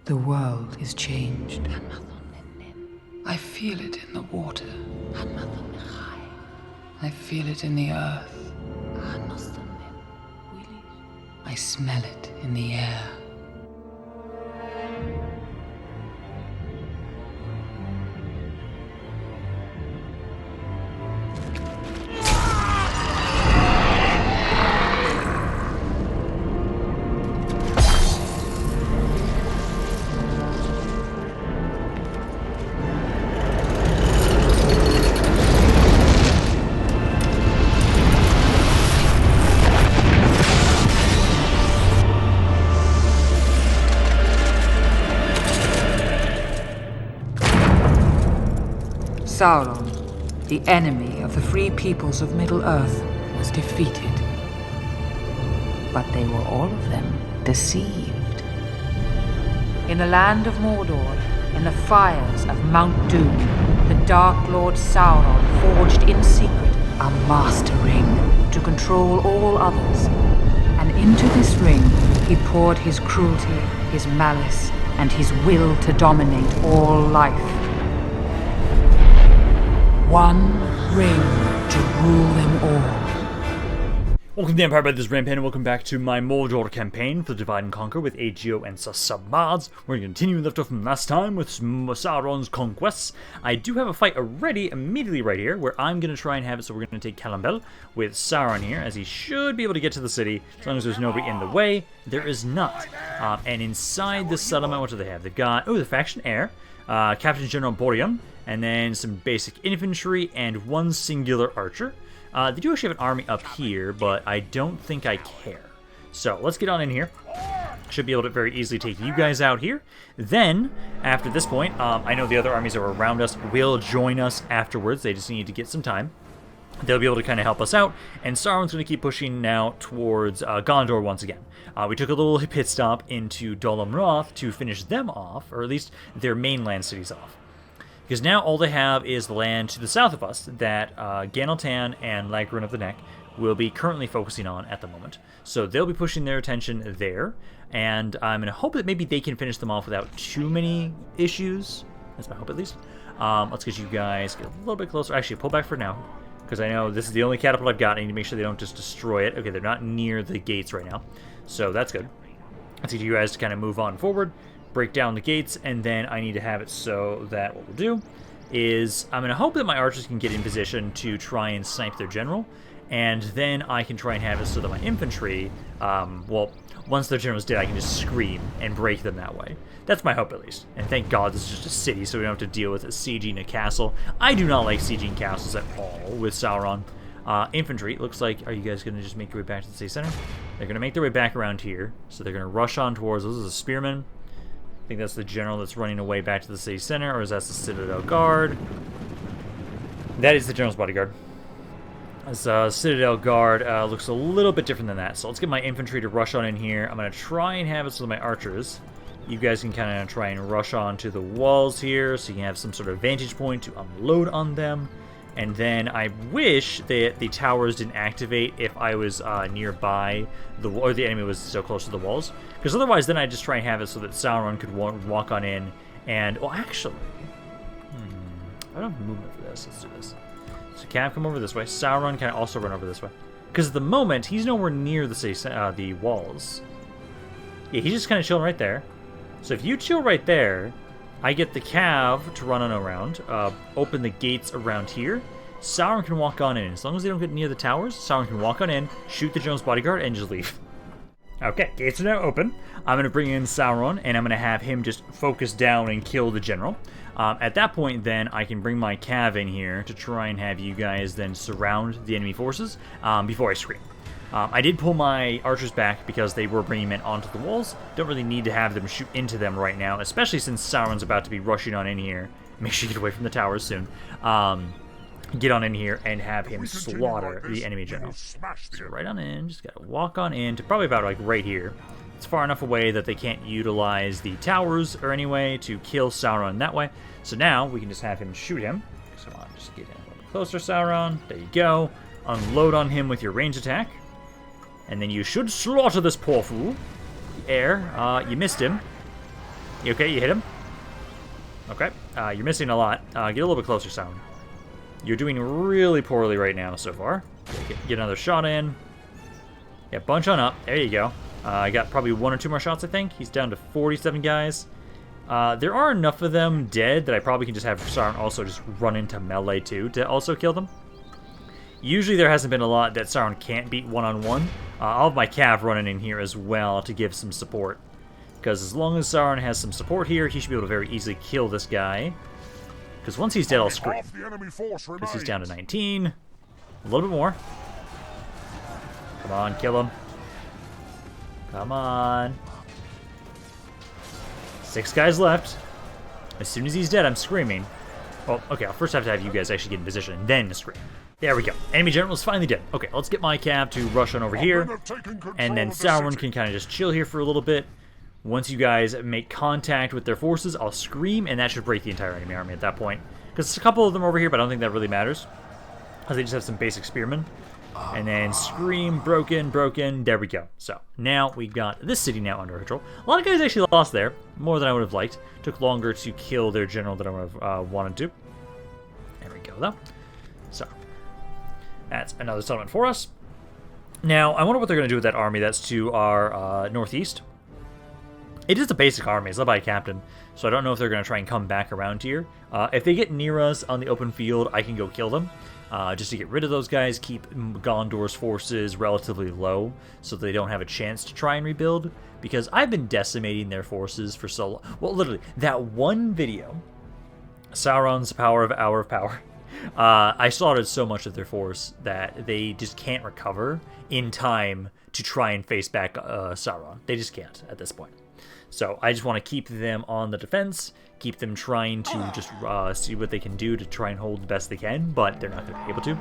The world is changed. I feel it in the water. I feel it in the earth. I smell it in the air. Sauron, the enemy of the free peoples of Middle-earth, was defeated. But they were all of them deceived. In the land of Mordor, in the fires of Mount Doom, the Dark Lord Sauron forged in secret a master ring to control all others. And into this ring he poured his cruelty, his malice, and his will to dominate all life. One ring to rule them all. Welcome to Empire by this Rampaned, and welcome back to my Mordor campaign for the Divide and Conquer with AGO and submods. We're going to continue left off from last time with Sauron's conquests. I do have a fight already immediately right here, where I'm going to try and have it so we're going to take Calembel with Sauron here, as he should be able to get to the city, as long as there's nobody in the way. There is not. And inside the settlement, what do they have? They've got, the faction heir, Captain General Borion, and then some basic infantry and one singular archer. They do actually have an army up here, but I don't think I care. So let's get on in here. Should be able to very easily take you guys out here. Then, after this point, I know the other armies that are around us will join us afterwards. They just need to get some time. They'll be able to kind of help us out, and Sauron's going to keep pushing now towards Gondor once again. We took a little pit stop into Dol Amroth to finish them off, or at least their mainland cities off. Because now all they have is the land to the south of us that Ganaltan and Lagrun of the Neck will be currently focusing on at the moment. So they'll be pushing their attention there, and I'm going to hope that maybe they can finish them off without too many issues. That's my hope, at least. Let's get you guys get a little bit closer. Actually, pull back for now, because I know this is the only catapult I've got. I need to make sure they don't just destroy it. Okay, they're not near the gates right now, so that's good. Let's get you guys to kind of move on forward, break down the gates, and then I need to have it so that what we'll do is I'm going to hope that my archers can get in position to try and snipe their general, and then I can try and have it so that my infantry, once their general's dead, I can just scream and break them that way. That's my hope, at least. And thank God this is just a city, so we don't have to deal with sieging a castle. I do not like sieging castles at all with Sauron. Infantry, looks like, are you guys going to just make your way back to the city center? They're going to make their way back around here, so they're going to rush on towards, this is a spearman. I think that's the general that's running away back to the city center, or is that the Citadel Guard? That is the general's bodyguard. This Citadel Guard looks a little bit different than that, so let's get my infantry to rush on in here. I'm going to try and have it so that my archers, you guys can kind of try and rush on to the walls here, so you can have some sort of vantage point to unload on them. And then I wish that the towers didn't activate if I was nearby, or the enemy was so close to the walls. Because otherwise, then I'd just try and have it so that Sauron could walk on in. And, well, actually, I don't have movement for this. Let's do this. So Cav, come over this way. Sauron can also run over this way. Because at the moment, he's nowhere near the walls. Yeah, he's just kind of chilling right there. So if you chill right there, I get the Cav to run on around, open the gates around here. Sauron can walk on in. As long as they don't get near the towers, Sauron can walk on in, shoot the general's bodyguard, and just leave. Okay, gates are now open. I'm going to bring in Sauron, and I'm going to have him just focus down and kill the general. At that point, then, I can bring my Cav in here to try and have you guys then surround the enemy forces before I scream. I did pull my archers back because they were bringing men onto the walls. Don't really need to have them shoot into them right now, especially since Sauron's about to be rushing on in here. Make sure you get away from the towers soon. Get on in here and have him slaughter the enemy general. So right on in, just gotta walk on in to probably about like right here. It's far enough away that they can't utilize the towers or any way to kill Sauron that way. So now we can just have him shoot him. So on, just get in a little bit closer, Sauron. There you go. Unload on him with your range attack. And then you should slaughter this poor fool. Air. You missed him. You okay? You hit him? Okay. You're missing a lot. Get a little bit closer, Sauron. You're doing really poorly right now so far. Get another shot in. Yeah, bunch on up. There you go. I got probably 1 or 2 more shots, I think. He's down to 47 guys. There are enough of them dead that I probably can just have Sauron also just run into melee too to also kill them. Usually there hasn't been a lot that Sauron can't beat one-on-one. I'll have my Cav running in here as well to give some support. Because as long as Sauron has some support here, he should be able to very easily kill this guy. Because once he's dead, I'll scream. Because he's down to 19. A little bit more. Come on, kill him. Come on. 6 guys left. As soon as he's dead, I'm screaming. Well, okay, I'll first have to have you guys actually get in position and then scream. There we go. Enemy general is finally dead. Okay, let's get my Cav to rush on over here. And then Sauron can kind of just chill here for a little bit. Once you guys make contact with their forces, I'll scream, and that should break the entire enemy army at that point. Because there's a couple of them over here, but I don't think that really matters. Because they just have some basic spearmen. And then scream, broken, there we go. So, now we've got this city now under control. A lot of guys actually lost there, more than I would have liked. Took longer to kill their general than I would have wanted to. There we go, though. So, that's another settlement for us. Now, I wonder what they're going to do with that army that's to our northeast. It is a basic army. It's led by a captain, so I don't know if they're going to try and come back around here. If they get near us on the open field, I can go kill them. Just to get rid of those guys, keep Gondor's forces relatively low so they don't have a chance to try and rebuild. Because I've been decimating their forces for so long. Well, literally, that one video, Sauron's Hour of Power, I slaughtered so much of their force that they just can't recover in time to try and face back Sauron. They just can't at this point. So I just want to keep them on the defense, keep them trying to just see what they can do to try and hold the best they can, but they're not going to be able to.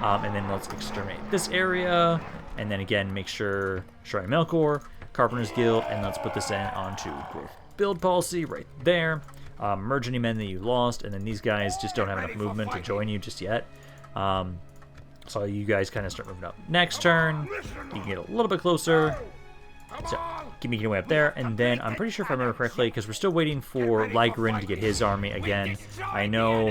And then let's exterminate this area, and then again make sure Shrine of Melkor, Carpenter's Guild, and let's put this in onto growth build policy right there. Merge any men that you lost, and then these guys just don't have enough movement to join you just yet. So you guys kind of start moving up. Next turn, you can get a little bit closer. So, keep making your way up there, and then I'm pretty sure if I remember correctly, because we're still waiting for Ligrin to get his army again. I know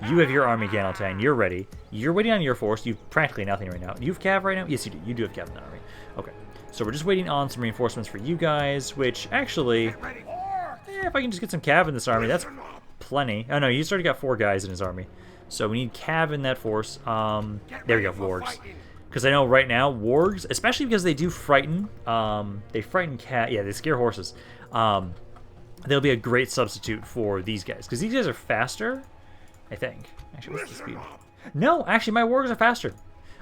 you have your army, Ganaltan. You're ready. You're waiting on your force. You've practically nothing right now. You have Cav right now? Yes, you do. You do have Cav in that army. Okay. So we're just waiting on some reinforcements for you guys, which actually, if I can just get some Cav in this army, that's plenty. Oh no, he's already got 4 guys in his army. So we need Cav in that force. There we go, Wargs. Because I know right now, wargs, especially because they do frighten, they frighten they scare horses. They'll be a great substitute for these guys. Because these guys are faster, I think. Actually, what's the speed? No, actually, my wargs are faster.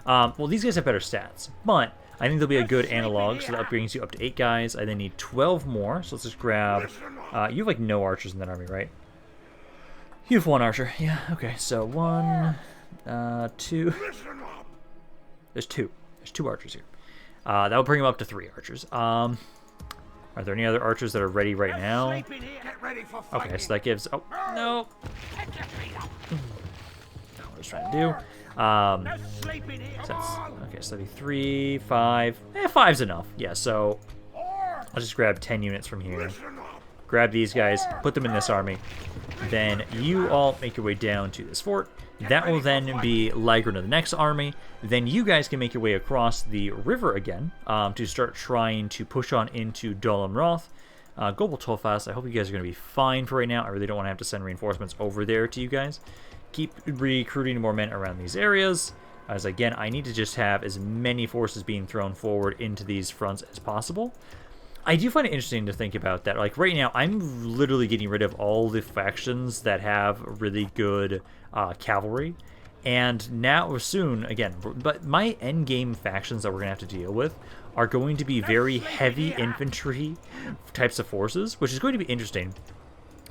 Well, these guys have better stats. But I think they'll be a good analog, so that brings you up to 8 guys. I then need 12 more, so let's just grab... you have, like, no archers in that army, right? You have 1 archer. Yeah, okay, so 1, 2... There's 2. There's 2 archers here. That will bring him up to 3 archers. Are there any other archers that are ready right now? Okay, so that gives... Oh, no! That's what I was trying to do. So okay, so that'd be 3, 5... 5's enough. Yeah, so... I'll just grab 10 units from here. Grab these guys, put them in this army. Then you all make your way down to this fort. That will then be Ligrin of the next army. Then you guys can make your way across the river again to start trying to push on into Dol Amroth. Global Tolfas, I hope you guys are going to be fine for right now. I really don't want to have to send reinforcements over there to you guys. Keep recruiting more men around these areas. As again, I need to just have as many forces being thrown forward into these fronts as possible. I do find it interesting to think about that. Like, right now, I'm literally getting rid of all the factions that have really good cavalry. And now, soon, again, but my endgame factions that we're going to have to deal with are going to be very heavy infantry types of forces, which is going to be interesting,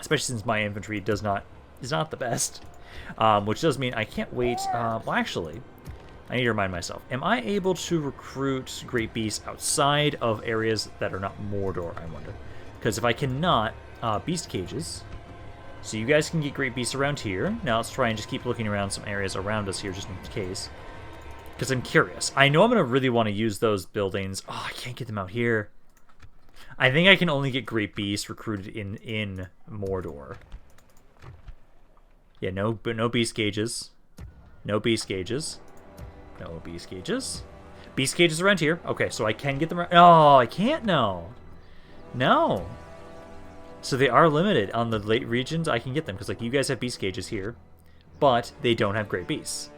especially since my infantry is not the best. Which does mean I can't wait. Well, actually... I need to remind myself, am I able to recruit Great Beasts outside of areas that are not Mordor, I wonder? Because if I cannot, Beast Cages, so you guys can get Great Beasts around here. Now let's try and just keep looking around some areas around us here just in case. because I'm curious. I know I'm going to really want to use those buildings. Oh, I can't get them out here. I think I can only get Great Beast recruited in Mordor. Yeah, no beast gauges. No beast gauges. No beast gauges. Beast gauges around here. Okay, so I can get them. Oh, I can't. No. No. So they are limited on the late regions. I can get them because like you guys have beast gauges here, but they don't have great beasts.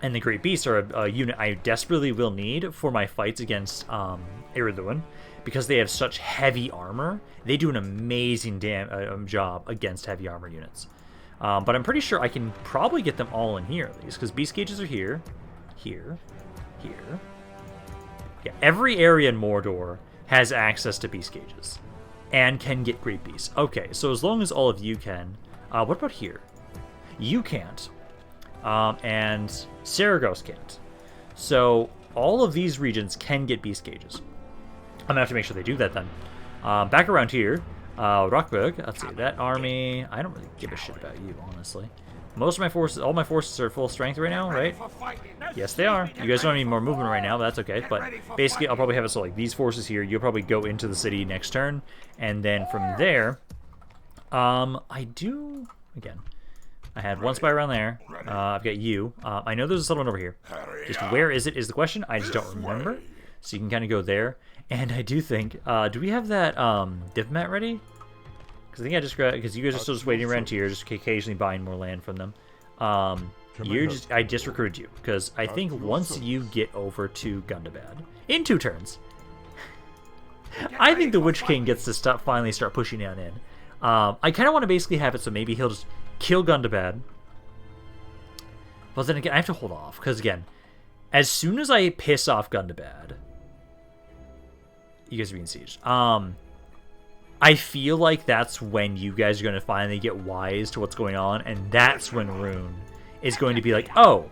And the great beasts are a unit I desperately will need for my fights against Iriduin, because they have such heavy armor. They do an amazing job against heavy armor units. But I'm pretty sure I can probably get them all in here at least, because beast gauges are here, here, here. Yeah, every area in Mordor has access to beast gauges and can get great beasts. Okay, so as long as all of you can, what about here? You can't, and Saragos can't. So all of these regions can get beast gauges. I'm gonna have to make sure they do that then. Back around here, Rockburg. Let's see, that army. I don't really give a shit about you, honestly. Most of my forces, all my forces are full strength right now, right? Yes, they are. You guys don't need more movement right now, but that's okay. But basically, I'll probably have it so like these forces here. You'll probably go into the city next turn, and then from there, I do again. I had one spy around there. I've got you. I know there's a settlement over here. Just where is it is the question. I just don't remember. So you can kind of go there. And I do think, do we have that diplomat ready? Because I think I just grabbed, because you guys are still just waiting around here, just occasionally buying more land from them. I just recruited you, because I think once you get over to Gundabad, in 2 turns, I think the Witch King gets to finally start pushing on in. I kind of want to basically have it so maybe he'll just kill Gundabad. But then again, I have to hold off, because again, as soon as I piss off Gundabad, you guys are being sieged. I feel like that's when you guys are going to finally get wise to what's going on, and that's when Rune is going to be like, oh,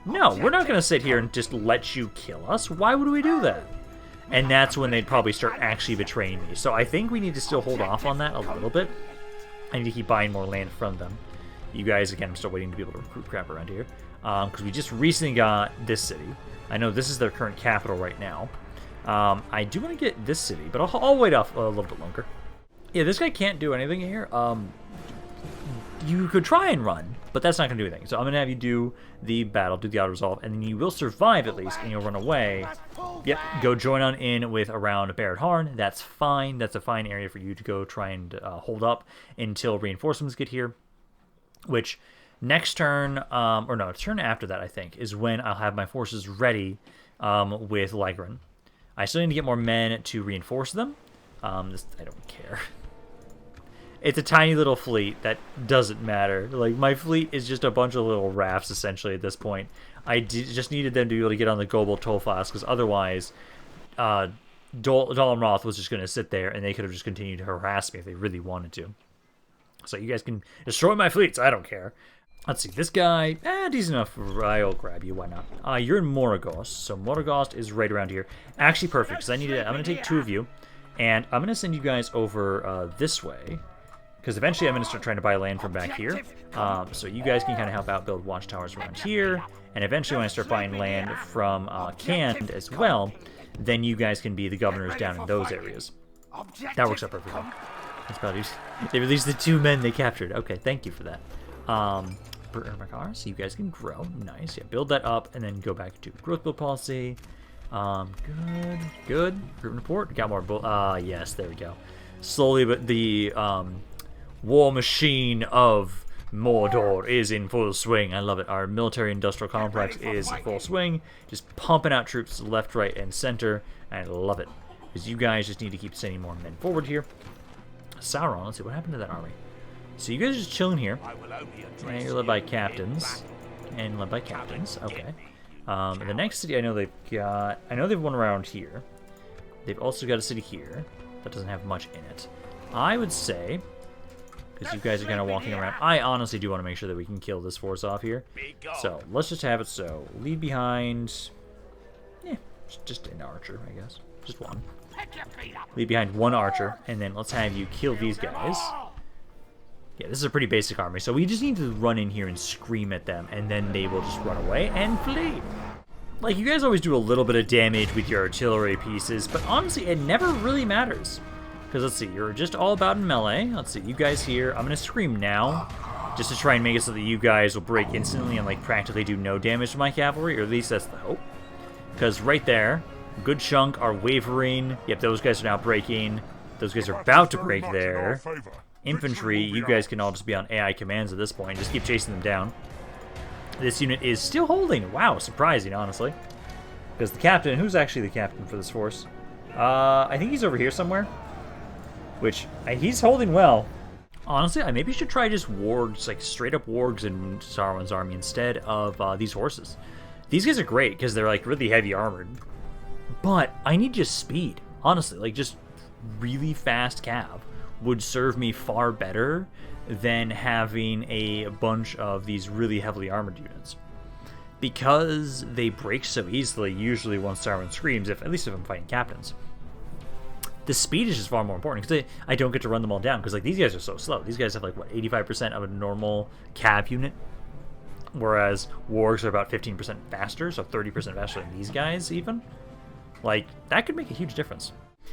no, we're not going to sit here and just let you kill us. Why would we do that? And that's when they'd probably start actually betraying me. So I think we need to still hold off on that a little bit. I need to keep buying more land from them. You guys, again, I'm still waiting to be able to recruit crap around here. Because we just recently got this city. I know this is their current capital right now. I do want to get this city, but I'll wait off a little bit longer. Yeah, this guy can't do anything here. You could try and run, but that's not going to do anything. So I'm going to have you do the battle, do the auto-resolve, and then you will survive at least, and you'll run away. Yep, go join on in with around Barad Harn. That's fine. That's a fine area for you to go try and hold up until reinforcements get here, which next turn, or no, turn after that, I think, is when I'll have my forces ready with Ligrin. I still need to get more men to reinforce them. I don't care. It's a tiny little fleet that doesn't matter. Like, my fleet is just a bunch of little rafts, essentially, at this point. I just needed them to be able to get on the Gobel Tolfas, because otherwise, Dol Roth was just going to sit there, and they could have just continued to harass me if they really wanted to. So you guys can destroy my fleets. I don't care. Let's see, this guy, decent enough. I'll grab you, why not? You're in Moragos, so Moragos is right around here. Actually perfect, because I'm going to take 2 of you, and I'm going to send you guys over this way, because eventually I'm going to start trying to buy land from back here. So you guys can kind of help out build watchtowers around here, and eventually when I start buying land from Cand as well, then you guys can be the governors down in those areas. That works out perfectly. That's about it. They released the 2 men they captured. Okay, thank you for that. So you guys can grow. Nice. Yeah, build that up and then go back to growth build policy. Good. Recruitment report. Got more. Yes, there we go. Slowly, but the war machine of Mordor is in full swing. I love it. Our military-industrial complex is in full swing. Just pumping out troops left, right, and center. I love it. Because you guys just need to keep sending more men forward here. Sauron, let's see, what happened to that army? So you guys are just chilling here. And you're led by captains. And led by captains. Okay. The next city I know they've got... I know they've one around here. They've also got a city here that doesn't have much in it. I would say, because you guys are kind of walking around, I honestly do want to make sure that we can kill this force off here. So let's just have it so. Lead behind... Yeah, just an archer, I guess. Just one. Leave behind 1 archer, and then let's have you kill these guys. Yeah, this is a pretty basic army, so we just need to run in here and scream at them, and then they will just run away and flee. Like, you guys always do a little bit of damage with your artillery pieces, but honestly, it never really matters. Because, let's see, you're just all about in melee. Let's see, you guys here, I'm going to scream now, just to try and make it so that you guys will break instantly and, like, practically do no damage to my cavalry, or at least that's the hope. Because right there, a good chunk are wavering. Yep, those guys are now breaking. Those guys are about to break there. Infantry, you guys can all just be on AI commands at this point. Just keep chasing them down. This unit is still holding. Wow, surprising, honestly. Because the captain, who's actually the captain for this force? I think he's over here somewhere. Which, he's holding well. Honestly, I maybe should try just wargs, like straight up wargs in Sauron's army instead of these horses. These guys are great because they're like really heavy armored. But I need just speed. Honestly, like just really fast cav would serve me far better than having a bunch of these really heavily armored units. Because they break so easily, usually once Sauron screams, at least if I'm fighting captains. The speed is just far more important, because I don't get to run them all down, because like these guys are so slow. These guys have like, what, 85% of a normal cav unit? Whereas wargs are about 15% faster, so 30% faster than these guys even. Like, that could make a huge difference.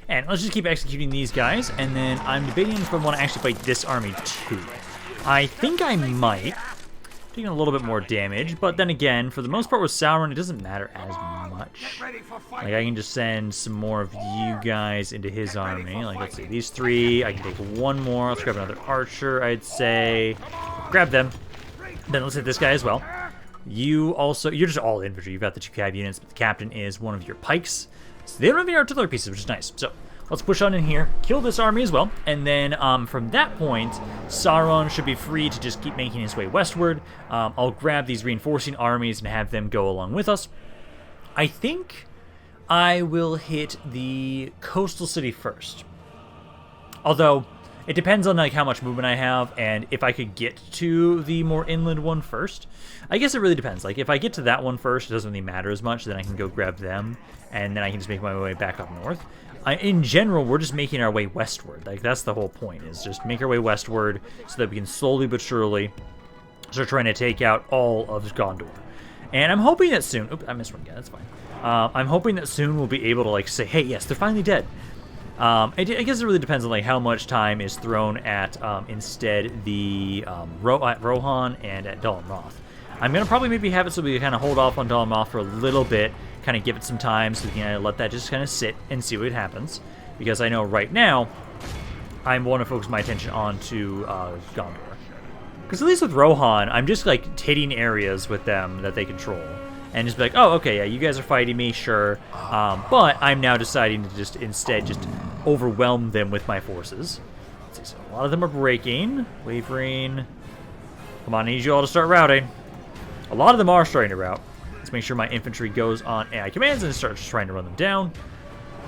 And let's just keep executing these guys, and then I'm debating if I want to actually fight this army too. I think I might, taking a little bit more damage, but then again, for the most part with Sauron, it doesn't matter as much. Like, I can just send some more of you guys into his army. Like, let's see, these three, I can take one more. Let's grab another archer, I'd say. Grab them. Then let's hit this guy as well. You also, you're just all infantry. You've got the 2 cav units, but the captain is one of your pikes. So they don't have any artillery pieces, which is nice. So let's push on in here, kill this army as well, and then from that point, Sauron should be free to just keep making his way westward. I'll grab these reinforcing armies and have them go along with us. I think I will hit the coastal city first. Although, it depends on like how much movement I have, and if I could get to the more inland one first. I guess it really depends. Like, if I get to that one first, it doesn't really matter as much. Then I can go grab them, and then I can just make my way back up north. In general, we're just making our way westward. Like, that's the whole point, is just make our way westward so that we can slowly but surely start trying to take out all of Gondor. And I'm hoping that soon... Oops, I missed one again. That's fine. I'm hoping that soon we'll be able to, like, say, hey, yes, they're finally dead. I guess it really depends on like how much time is thrown at instead the Rohan and at Dol Amroth. I'm gonna probably maybe have it so we can kind of hold off on Dol Amroth for a little bit, kind of give it some time so we can let that just kind of sit and see what happens. Because I know right now I want to focus my attention on to Gondor. Because at least with Rohan, I'm just like hitting areas with them that they control. And just be like, oh, okay, yeah, you guys are fighting me, sure. But I'm now deciding to just instead just overwhelm them with my forces. Let's see, so a lot of them are breaking, wavering. Come on, I need you all to start routing. A lot of them are starting to rout. Let's make sure my infantry goes on AI commands and starts trying to run them down.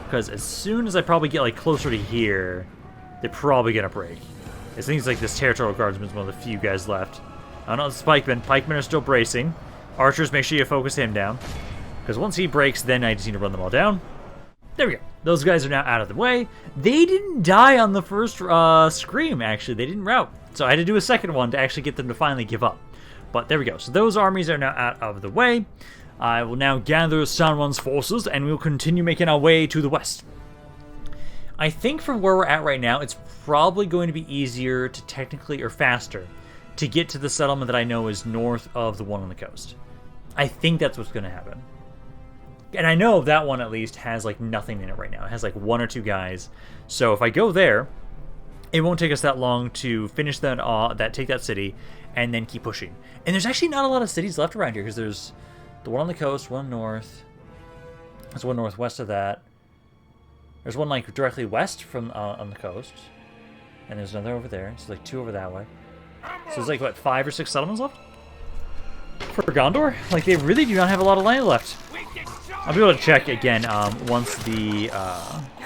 Because as soon as I probably get like closer to here, they're probably gonna break. It seems like this territorial guardsman's one of the few guys left. I don't know, it's pikemen. Pikemen are still bracing. Archers, make sure you focus him down. Because once he breaks, then I just need to run them all down. There we go. Those guys are now out of the way. They didn't die on the first scream, actually. They didn't rout. So I had to do a second one to actually get them to finally give up. But there we go. So those armies are now out of the way. I will now gather Sauron's forces, and we'll continue making our way to the west. I think from where we're at right now, it's probably going to be easier to technically, or faster, to get to the settlement that I know is north of the one on the coast. I think that's what's going to happen. And I know that one at least has like nothing in it right now. It has like 1 or 2 guys. So if I go there, it won't take us that long to finish that, take that city, and then keep pushing. And there's actually not a lot of cities left around here, because there's the one on the coast, one north. There's one northwest of that. There's one like directly west from on the coast. And there's another over there. So like 2 over that way. So there's like, what, 5 or 6 settlements left? For Gondor? Like, they really do not have a lot of land left. I'll be able to check again once the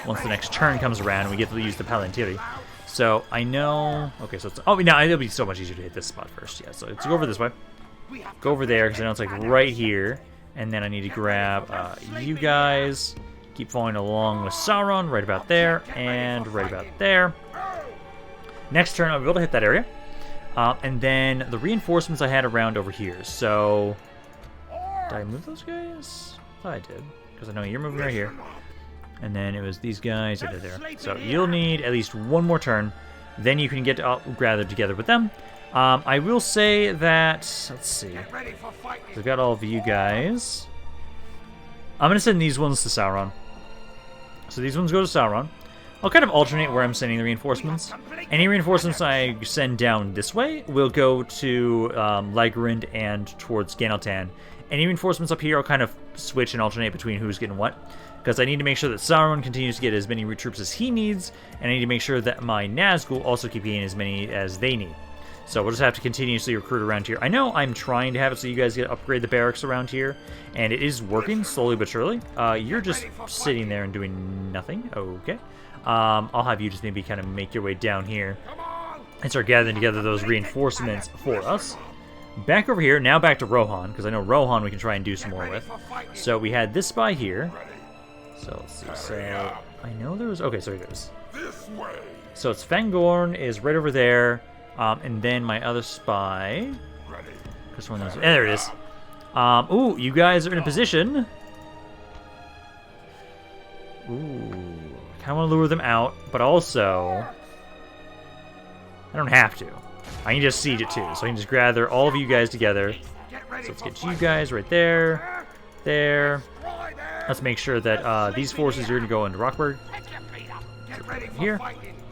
next turn comes around and we get to use the Palantiri. So, I know... Okay, so it's... Oh, no, it'll be so much easier to hit this spot first. Yeah, so let's go over this way. Go over there, because I know it's like right here. And then I need to grab you guys. Keep following along with Sauron, right about there, and right about there. Next turn, I'll be able to hit that area. And then the reinforcements I had around over here. So, did I move those guys? I thought I did, because I know you're moving right here. And then it was these guys over there. So you'll need at least one more turn. Then you can get gathered together with them. I will say that, let's see. We've got all of you guys. I'm going to send these ones to Sauron. So these ones go to Sauron. I'll kind of alternate where I'm sending the reinforcements. Any reinforcements I send down this way will go to Lagerand and towards Ganaltan. Any reinforcements up here, I'll kind of switch and alternate between who's getting what. Because I need to make sure that Sauron continues to get as many troops as he needs, and I need to make sure that my Nazgul also keep getting as many as they need. So we'll just have to continuously recruit around here. I know I'm trying to have it so you guys get upgrade the barracks around here, and it is working slowly but surely. You're just sitting there and doing nothing. Okay. I'll have you just maybe kind of make your way down here and start gathering together those reinforcements for us. Back over here, now back to Rohan, because I know Rohan we can try and do some more with. So we had this spy here. So let's see. So I know there was. Okay, so here it is. So it's Fangorn is right over there, and then my other spy. Because one of those. There it is. Ooh, you guys are in a position. Ooh, kind of want to lure them out, but also I don't have to. I can just siege it too, so I can just gather all of you guys together. So let's get you guys right there, there. Let's make sure that these forces are going to go into Rockburg. Here.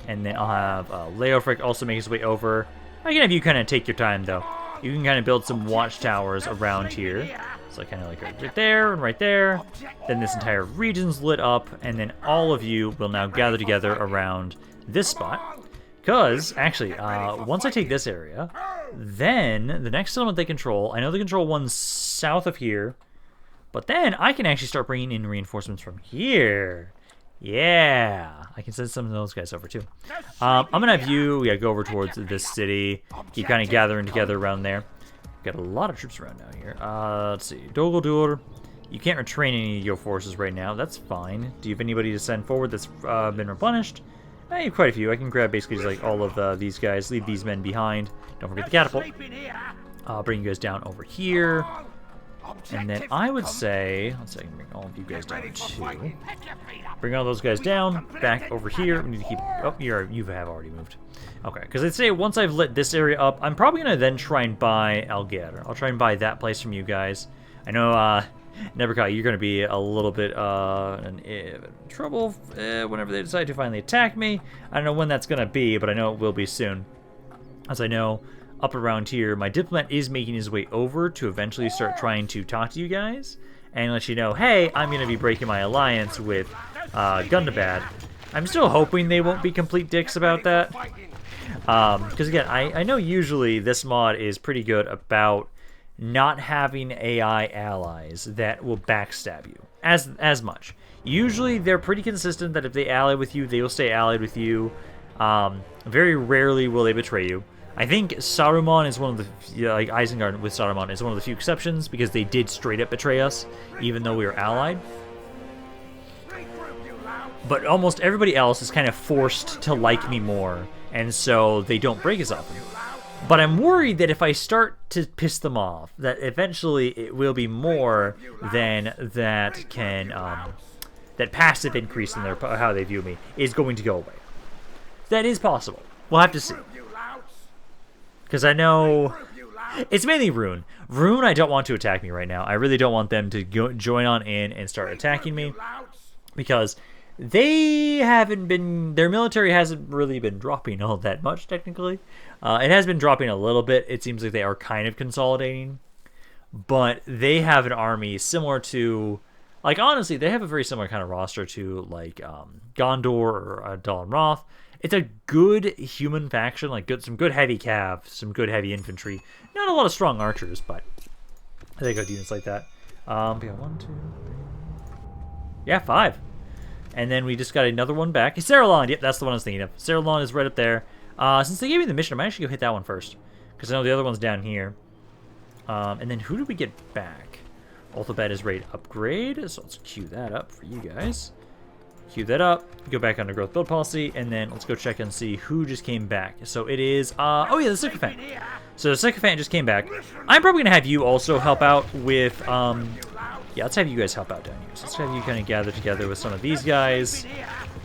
And then I'll have Leofric also make his way over. I can have you kind of take your time, though. You can kind of build some watchtowers around here. So kind of like right there and right there. Then this entire region's lit up. And then all of you will now gather together around this spot. Because, actually, once I take this area, then the next settlement they control, I know they control one south of here. But then I can actually start bringing in reinforcements from here. Yeah, I can send some of those guys over too. I'm going to have you go over towards this city. Keep kind of gathering together around there. Got a lot of troops around down here. Let's see. Doguldur. You can't retrain any of your forces right now. That's fine. Do you have anybody to send forward that's been replenished? I have quite a few. I can grab basically just like all of these guys. Leave these men behind. Don't forget the catapult. I'll bring you guys down over here. And then I would say, let's see, I can bring all of you guys down too. Bring all those guys down, back over here. We need to keep, oh, you have already moved. Okay, because I'd say once I've lit this area up, I'm probably going to then try and buy Alger. I'll try and buy that place from you guys. I know, Nebuchadnezzar, you're going to be a little bit in trouble whenever they decide to finally attack me. I don't know when that's going to be, but I know it will be soon. As I know, up around here, my diplomat is making his way over to eventually start trying to talk to you guys and let you know, hey, I'm going to be breaking my alliance with Gundabad. I'm still hoping they won't be complete dicks about that. Because again, I know usually this mod is pretty good about not having AI allies that will backstab you as much. Usually they're pretty consistent that if they ally with you, they will stay allied with you. Very rarely will they betray you. I think Saruman is one of the, like Isengard with Saruman is one of the few exceptions because they did straight up betray us, even though we were allied. But almost everybody else is kind of forced to like me more, and so they don't break as often. But I'm worried that if I start to piss them off, that eventually it will be more than that can, that passive increase in their how they view me is going to go away. That is possible. We'll have to see. Because I know it's mainly Rune. Rune, I don't want to attack me right now. I really don't want them to join on in and start attacking me. Because they haven't been... Their military hasn't really been dropping all that much, technically. It has been dropping a little bit. It seems like they are kind of consolidating. But they have an army similar to... Like, honestly, they have a very similar kind of roster to, like, Gondor or Dal and Roth. It's a good human faction, like some good heavy cav, some good heavy infantry. Not a lot of strong archers, but they got units like that. Yeah, 1, 2, 3. Yeah, 5. And then we just got another one back. Saruman, yep, that's the one I was thinking of. Saruman is right up there. Since they gave me the mission, I might actually go hit that one first. Because I know the other one's down here. And then who did we get back? Ulthabed is ready to upgrade, so let's queue that up for you guys. queue that up, go back under growth build policy, and then let's go check and see who just came back. So it is, oh yeah, the Sycophant. So the Sycophant just came back. I'm probably going to have you also help out with, yeah, let's have you guys help out down here. So let's have you kind of gather together with some of these guys.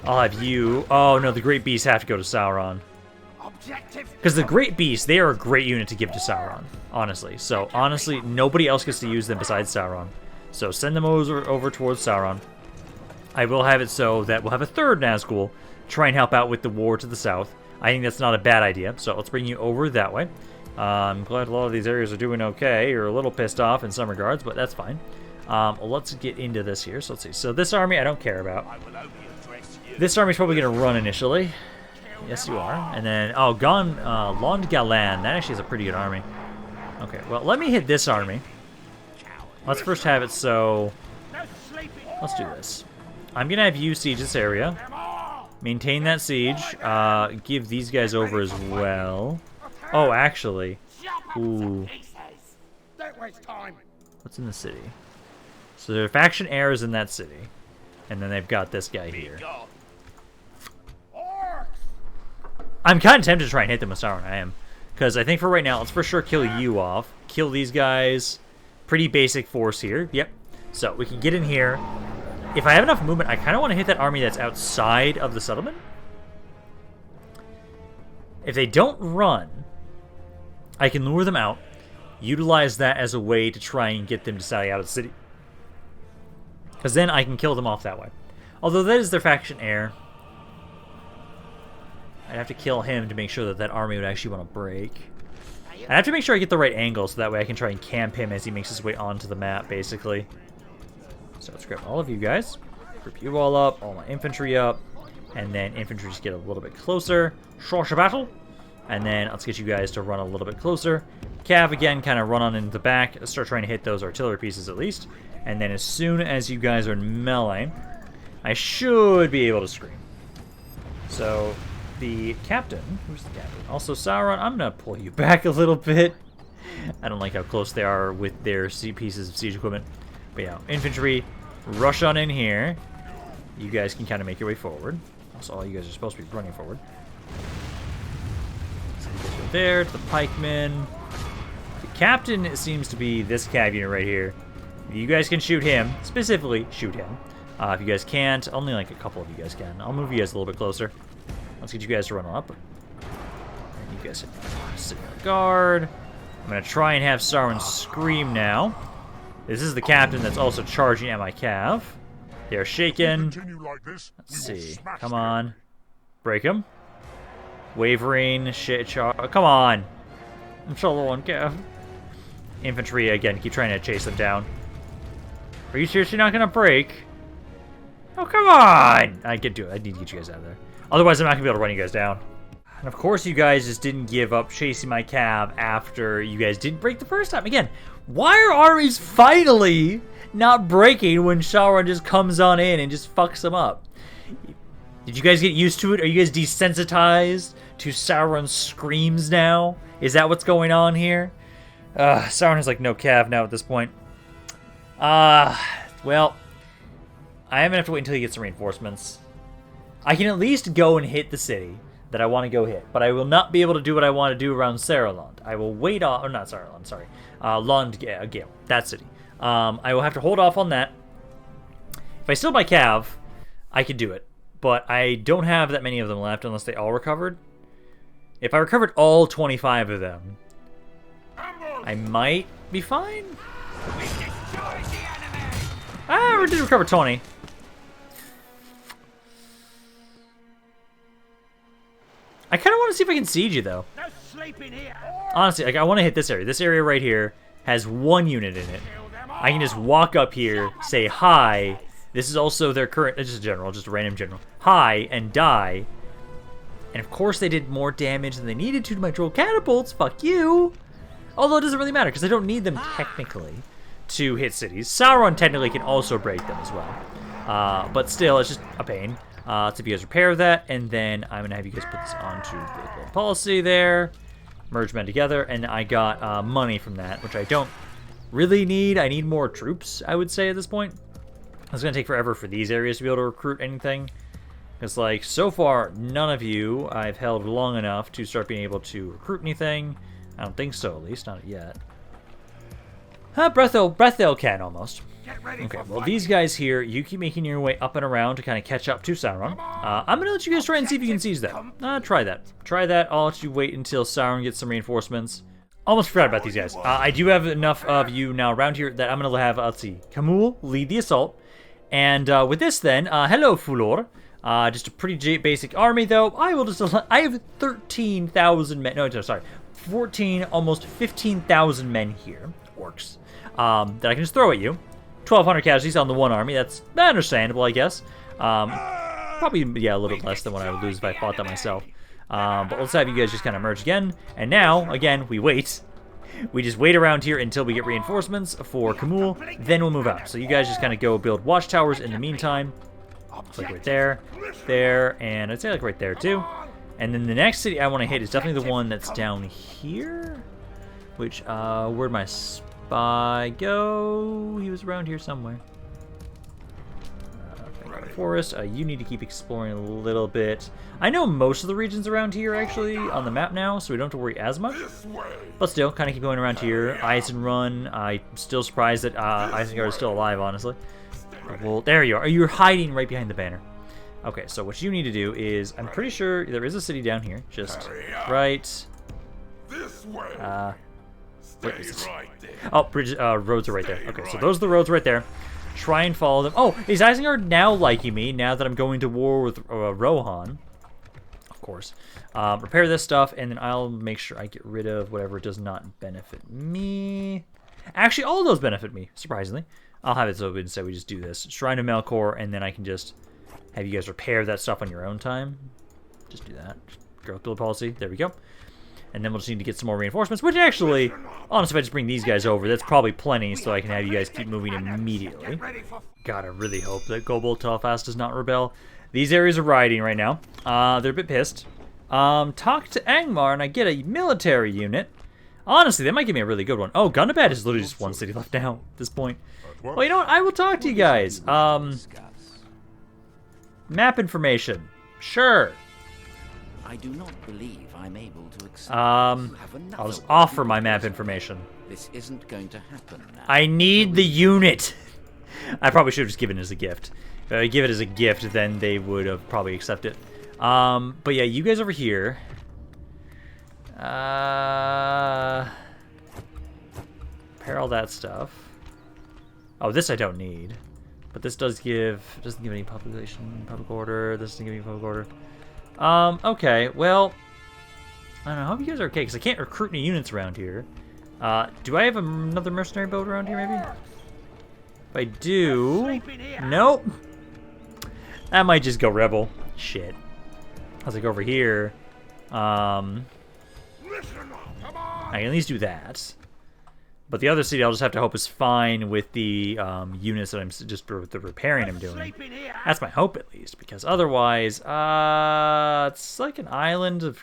I'll have you, oh no, the Great Beasts have to go to Sauron. Because the Great Beasts, they are a great unit to give to Sauron, honestly. So honestly, nobody else gets to use them besides Sauron. So send them over towards Sauron. I will have it so that we'll have a third Nazgul try and help out with the war to the south. I think that's not a bad idea, so let's bring you over that way. I'm glad a lot of these areas are doing okay. You're a little pissed off in some regards, but that's fine. Let's get into this here. So let's see. So this army I don't care about. This army's probably going to run initially. Yes, you are. And then, oh, Galen, that actually is a pretty good army. Okay, well, let me hit this army. Let's first have it so... Let's do this. I'm going to have you siege this area. Maintain that siege. Give these guys over as well. Oh, actually. Ooh. What's in the city? So their faction heir is in that city. And then they've got this guy here. I'm kind of tempted to try and hit them with Sauron. I am. Because I think for right now, let's for sure kill you off. Kill these guys. Pretty basic force here. Yep. So we can get in here. If I have enough movement, I kind of want to hit that army that's outside of the settlement. If they don't run, I can lure them out. Utilize that as a way to try and get them to sally out of the city. Because then I can kill them off that way. Although that is their faction heir. I'd have to kill him to make sure that that army would actually want to break. I have to make sure I get the right angle so that way I can try and camp him as he makes his way onto the map, basically. So let's grab all of you guys. Group you all up, all my infantry up. And then infantry just get a little bit closer. Short battle. And then let's get you guys to run a little bit closer. Cav, again, kind of run on into the back. Let's start trying to hit those artillery pieces at least. And then as soon as you guys are in melee, I should be able to scream. So... the captain, who's the captain? Also Sauron, I'm gonna pull you back a little bit. I don't like how close they are with their pieces of siege equipment. But yeah, infantry, rush on in here. You guys can kind of make your way forward. Also, all you guys are supposed to be running forward. So you guys go there to the pikemen. The captain seems to be this cav unit right here. You guys can shoot him, specifically shoot him. If you guys can't, only like a couple of you guys can. I'll move you guys a little bit closer. Let's get you guys to run up. And you guys sit on guard. I'm going to try and have Sauron scream now. This is the captain that's also charging at my cav. They're shaken. Let's see. Come on. Break him. Wavering. Shit. Come on. I'm solo on cav. Infantry, again, keep trying to chase them down. Are you seriously not going to break? Oh, come on! I need to get you guys out of there. Otherwise, I'm not going to be able to run you guys down. And of course, you guys just didn't give up chasing my cab after you guys didn't break the first time. Again, why are armies finally not breaking when Sauron just comes on in and just fucks them up? Did you guys get used to it? Are you guys desensitized to Sauron's screams now? Is that what's going on here? Sauron has like no cav now at this point. Well, I am going to have to wait until he gets some reinforcements. I can at least go and hit the city that I want to go hit, but I will not be able to do what I want to do around Saruland. I will wait off, or not Saruland, sorry. Gale, that city. I will have to hold off on that. If I still buy Cav, I could do it, but I don't have that many of them left unless they all recovered. If I recovered all 25 of them, I might be fine. We did recover 20. I kind of want to see if I can siege you, though. Honestly, like, I want to hit this area. This area right here has one unit in it. I can just walk up here, say hi. This is also their current, just a general, just a random general. Hi, and die. And of course they did more damage than they needed to my troll catapults. Fuck you. Although it doesn't really matter, because I don't need them technically to hit cities. Sauron technically can also break them as well. But still, it's just a pain. So if you guys repair that, and then I'm going to have you guys put this onto the policy there. Merge men together, and I got money from that, which I don't really need. I need more troops, I would say, at this point. It's going to take forever for these areas to be able to recruit anything. Because, like, so far, none of you I've held long enough to start being able to recruit anything. I don't think so, at least. Not yet. Breathale can, almost. Okay, well, these guys here, you keep making your way up and around to kind of catch up to Sauron. I'm going to let you guys try and see if you can seize that. Try that. Try that. I'll let you wait until Sauron gets some reinforcements. Almost forgot about these guys. I do have enough of you now around here that I'm going to have, let's see, Camul lead the assault. And with this then, hello, Fulor. Just a pretty basic army, though. I have 13,000 men. No, sorry. 14, almost 15,000 men here. Orcs. That I can just throw at you. 1,200 casualties on the one army. That's understandable, I guess. Probably, yeah, a little bit less than what I would lose if I fought that myself. But let's have you guys just kind of merge again. And now, again, we wait. We just wait around here until we get reinforcements for Camul. Then we'll move out. So you guys just kind of go build watchtowers in the meantime. Like right there, there, and I'd say like right there too. And then the next city I want to hit is definitely the one that's down here. Which, where'd my spy go? He was around here somewhere. Forest, you need to keep exploring a little bit. I know most of the regions around here actually on the map now, so we don't have to worry as much. But still, kind of keep going around here. Eisenrun, I'm still surprised that Isengard is still alive, honestly. Well, there you are. You're hiding right behind the banner. Okay, so what you need to do is, I'm pretty sure there is a city down here, just right. Where is it? Oh, roads are right there. Okay, so those are the roads right there. Try and follow them. Oh, is Isengard now liking me now that I'm going to war with Rohan? Of course. Repair this stuff, and then I'll make sure I get rid of whatever does not benefit me. Actually, all of those benefit me, surprisingly. I'll have it so instead we just do this. Shrine of Melkor, and then I can just have you guys repair that stuff on your own time. Just do that. Growth build policy. There we go. And then we'll just need to get some more reinforcements, which actually, honestly, if I just bring these guys over, that's probably plenty, so I can have you guys keep moving immediately. God, I really hope that Gobel Telfast does not rebel. These areas are rioting right now. They're a bit pissed. Talk to Angmar, and I get a military unit. Honestly, that might give me a really good one. Oh, Gundabad is literally just one city left now at this point. Well, you know what? I will talk to you guys. Map information. Sure. I do not believe I'm able to accept. I'll just offer my map information. This isn't going to happen now. I need the unit. I probably should have just given it as a gift. If I give it as a gift, then they would have probably accepted it. But yeah, you guys over here. Repair all that stuff. Oh, this I don't need. But this doesn't give any population, public order. This doesn't give any public order. Okay, well, I don't know. I hope you guys are okay, because I can't recruit any units around here. Do I have another mercenary boat around here, maybe? If I do... Nope. That might just go rebel. Shit. As I go over here, I can at least do that. But the other city I'll just have to hope is fine with the units that I'm just with the repairing I'm doing. That's my hope at least, because otherwise, it's like an island of.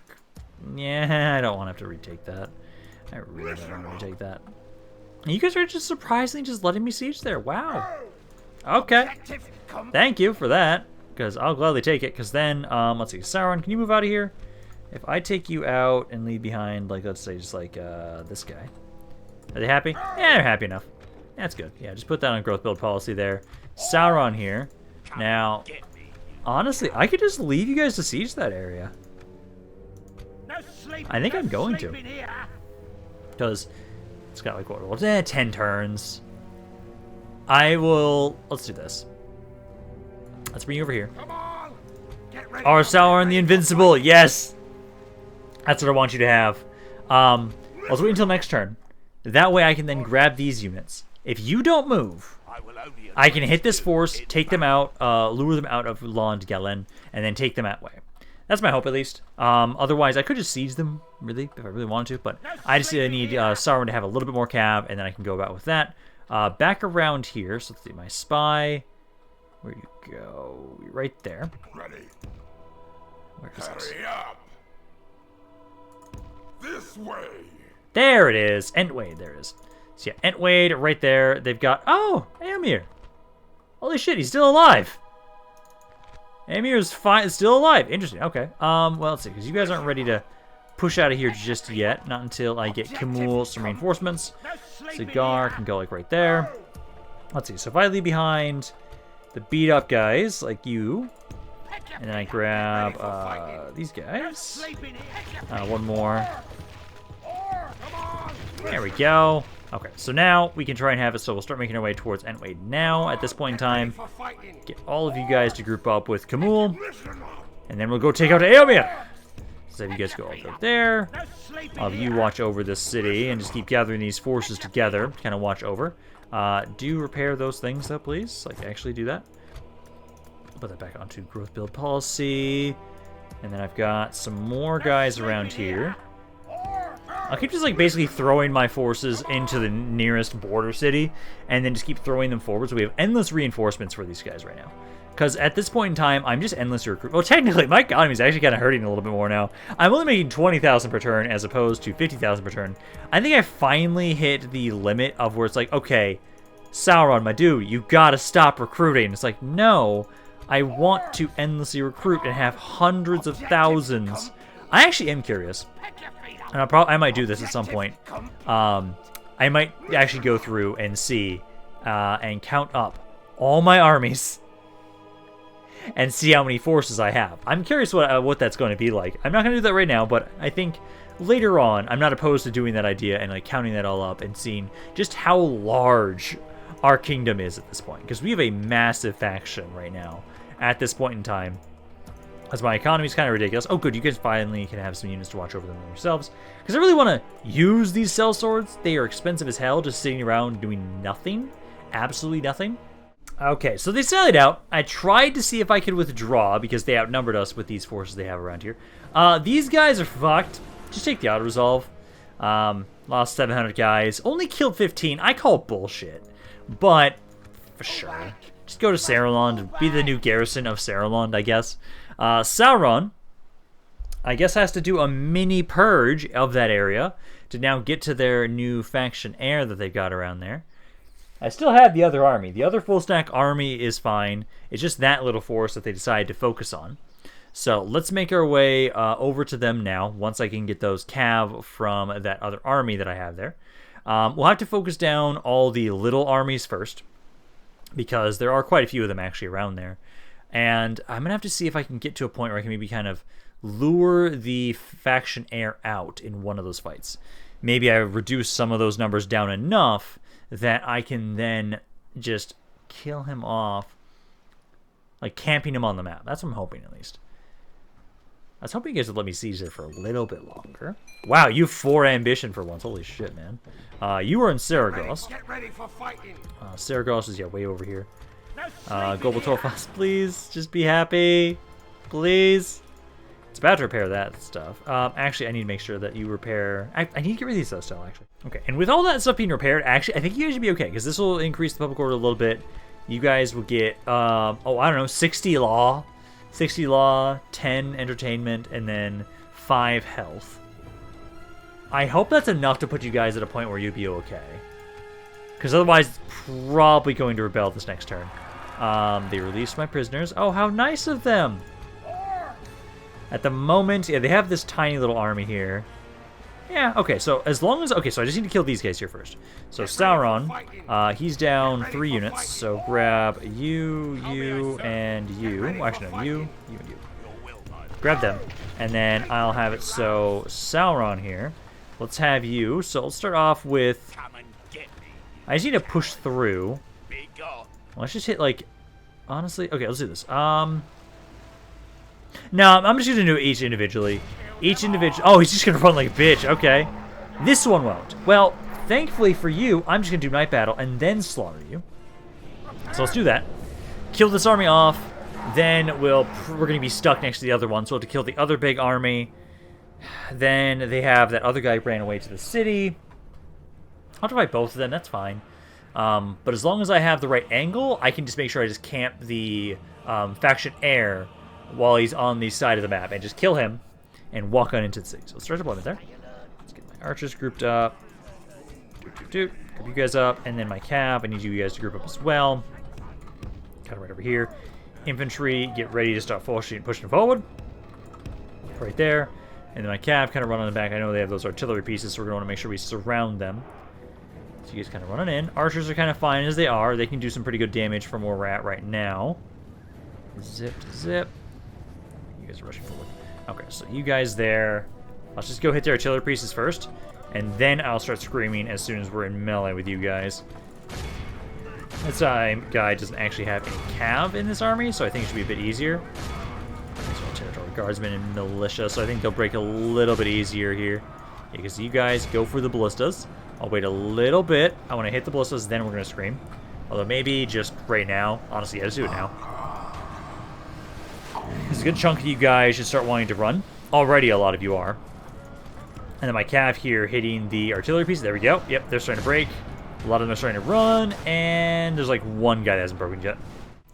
Yeah, I don't want to have to retake that. I really don't want to retake that. And you guys are just surprisingly just letting me siege there. Wow. Okay. Thank you for that, because I'll gladly take it. Because then, let's see, Sauron, can you move out of here? If I take you out and leave behind, like, let's say, just like this guy. Are they happy? Yeah, they're happy enough. That's good. Yeah, just put that on growth build policy there. Sauron here. Now, honestly, I could just leave you guys to siege that area. I think I'm going to. Because it's got like, what, 10 turns. I will, let's do this. Let's bring you over here. Our Sauron the Invincible, yes! That's what I want you to have. Let's wait until next turn. That way I can then grab these units. If you don't move, I can hit this force, take them out, lure them out of Lond Galen, and then take them that way. That's my hope, at least. Otherwise, I could just siege them, really, if I really wanted to. But I just need Sauron to have a little bit more cab, and then I can go about with that. Back around here, so let's see, my spy. Where you go? Right there. Where is it? This way. There it is. Entwade, there it is. So yeah, Entwade right there. They've got... Oh, Amir. Holy shit, he's still alive. Emir's still alive. Interesting. Okay. Well, let's see, because you guys aren't ready to push out of here just yet. Not until I get Camul some reinforcements. Cigar can go like right there. Let's see. So if I leave behind the beat up guys like you, and then I grab these guys. One more. There we go. Okay, so now we can try and have it, so we'll start making our way towards Entwade now at this point in time. Get all of you guys to group up with Camul, and then we'll go take out Eomer. So you guys go over there. All of you watch over this city and just keep gathering these forces together, kind of watch over. Do repair those things though, please. Like, actually do that. Put that back onto growth build policy. And then I've got some more guys around here. I'll keep just like basically throwing my forces into the nearest border city and then just keep throwing them forward, so we have endless reinforcements for these guys right now. Because at this point in time, I'm just endlessly recruiting. Well, technically, my economy is actually kind of hurting a little bit more now. I'm only making 20,000 per turn as opposed to 50,000 per turn. I think I finally hit the limit of where it's like, okay, Sauron, my dude, you gotta stop recruiting. It's like, no, I want to endlessly recruit and have hundreds of thousands. I actually am curious. And I might do this at some point. I might actually go through and see and count up all my armies and see how many forces I have. I'm curious what that's going to be like. I'm not going to do that right now, but I think later on, I'm not opposed to doing that idea and like counting that all up and seeing just how large our kingdom is at this point. Because we have a massive faction right now at this point in time. As my economy is kind of ridiculous. Oh, good, you guys finally can have some units to watch over them yourselves. Because I really want to use these cell swords. They are expensive as hell, just sitting around doing nothing. Absolutely nothing. Okay, so they sallied out. I tried to see if I could withdraw because they outnumbered us with these forces they have around here. These guys are fucked. Just take the auto-resolve. Lost 700 guys. Only killed 15. I call bullshit. But, for sure. Just go to Saruland and be the new garrison of Saruland, I guess. Sauron, I guess, has to do a mini purge of that area to now get to their new faction heir that they've got around there. I still have the other army. The other full stack army is fine. It's just that little force that they decided to focus on. So let's make our way over to them now, once I can get those cav from that other army that I have there. We'll have to focus down all the little armies first, because there are quite a few of them actually around there. And I'm going to have to see if I can get to a point where I can maybe kind of lure the faction heir out in one of those fights. Maybe I reduce some of those numbers down enough that I can then just kill him off, like camping him on the map. That's what I'm hoping, at least. I was hoping you guys would let me siege there for a little bit longer. Wow, you have 4 ambition for once. Holy shit, man. You are in Saragost. Saragost is, yeah, way over here. Global Torfas, please. Just be happy. Please. It's about to repair that stuff. Actually, I need to make sure that you repair... I need to get rid of these stuff still, actually. Okay, and with all that stuff being repaired, actually, I think you guys should be okay, because this will increase the public order a little bit. You guys will get, oh, I don't know, 60 law. 60 law, 10 entertainment, and then 5 health. I hope that's enough to put you guys at a point where you'd be okay. Because otherwise, it's probably going to rebel this next turn. They released my prisoners. Oh, how nice of them! At the moment, yeah, they have this tiny little army here. Yeah, okay, so as long as... Okay, so I just need to kill these guys here first. So Sauron, he's down 3 units. So grab you, and you. Well, actually, no, you, and you. Grab them. And then I'll have it so Sauron here. Let's have you. So let's start off with... I just need to push through. Let's just hit, like... Honestly... Okay, let's do this. No, I'm just going to do each individually. Each individual... Oh, he's just going to run like a bitch. Okay. This one won't. Well, thankfully for you, I'm just going to do Night Battle and then slaughter you. So let's do that. Kill this army off. Then we're going to be stuck next to the other one. So we'll have to kill the other big army. Then they have that other guy ran away to the city. I'll have to fight both of them. That's fine. But as long as I have the right angle, I can just make sure I just camp the faction heir while he's on the side of the map and just kill him and walk on into the city. So let's start deployment there. Let's get my archers grouped up. Group you guys up, and then my cav. I need you guys to group up as well. kind of right over here. Infantry, get ready to start pushing forward. Right there. And then my cav kind of run on the back. I know they have those artillery pieces, so we're going to want to make sure we surround them. So you guys kind of running in. Archers are kind of fine as they are. They can do some pretty good damage from where we're at right now. Zip to zip. You guys are rushing forward. Okay, so you guys there. Let's just go hit the artillery pieces first. And then I'll start screaming as soon as we're in melee with you guys. This guy doesn't actually have any cav in this army, so I think it should be a bit easier. Territory guardsmen and militia, so I think they'll break a little bit easier here. Because you guys go for the ballistas. I'll wait a little bit. I want to hit the ballistas, then we're going to scream. Although maybe just right now. Honestly, yeah, just do it now. Because a good chunk of you guys should start wanting to run. Already a lot of you are. And then my cav here hitting the artillery piece. There we go. Yep, they're starting to break. A lot of them are starting to run. And there's like one guy that hasn't broken yet.